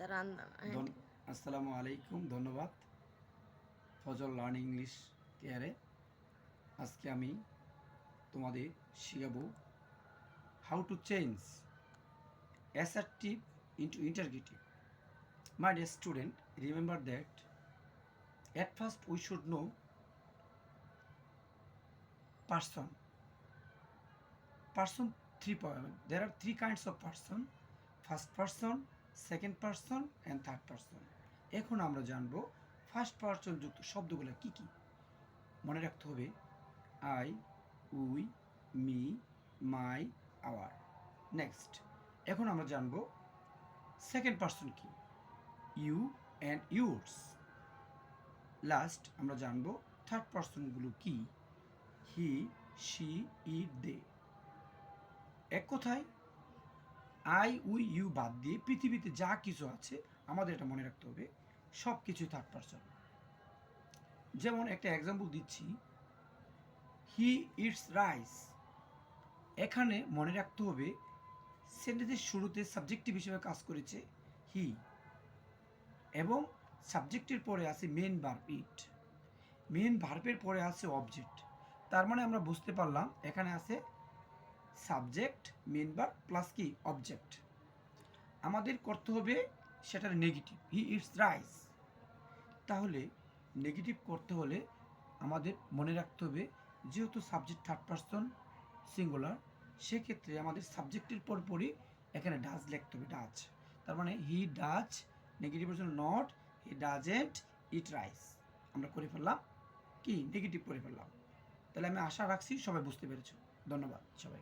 আসসালামু আলাইকুম, ধন্যবাদ ফজল লার্নিং ইংলিশ কেয়ারে। আজকে আমি তোমাদের শিখাবো how to change assertive into interrogative. My dear student, remember that at first we should know person. There are three kinds of person: first person, second person and third person. এখন আমরা জানবো first person যুক্ত শব্দগুলো কি কি। মনে রাখতে হবে I, we, me, my, our. Next, এখন আমরা জানবো সেকেন্ড পারসন কি, ইউ অ্যান্ড ইউর্স। লাস্ট আমরা জানবো থার্ড পারসনগুলো কি, হি, শি, ইট, দে। এক কথায় আই, উই, ইউ বাদ দিয়ে পৃথিবীতে যা কিছু আছে আমাদের এটা মনে রাখতে হবে, সব কিছুই থার্ড পারসন। যেমন একটা এক্সাম্পল দিচ্ছি, হি ইটস রাইস। এখানে মনে রাখতে হবে সেন্টেন্সের শুরুতে সাবজেক্টিভ হিসেবে কাজ করেছে হি, এবং সাবজেক্টের পরে আছে মেন ভার্ব ইট, মেন ভার্বের পরে আছে অবজেক্ট। তার মানে আমরা বুঝতে পারলাম এখানে আছে সাবজেক্ট, মেন ভার্ব প্লাস কি অবজেক্ট। আমাদের করতে হবে সেটার নেগেটিভ, হি ইটস রাইস। তাহলে নেগেটিভ করতে হলে আমাদের মনে রাখতে হবে যেহেতু সাবজেক্ট থার্ড পারসন সিঙ্গুলার, সেক্ষেত্রে আমাদের সাবজেক্টের পরপরই এখানে ডাজ লিখতে হবে, ডাজ। তার মানে he does, negative person not, he doesn't eat rice. আমরা করে ফেললাম কি, নেগেটিভ করে ফেললাম। তাহলে আমি আশা রাখছি সবাই বুঝতে পেরেছ। ধন্যবাদ সবাই।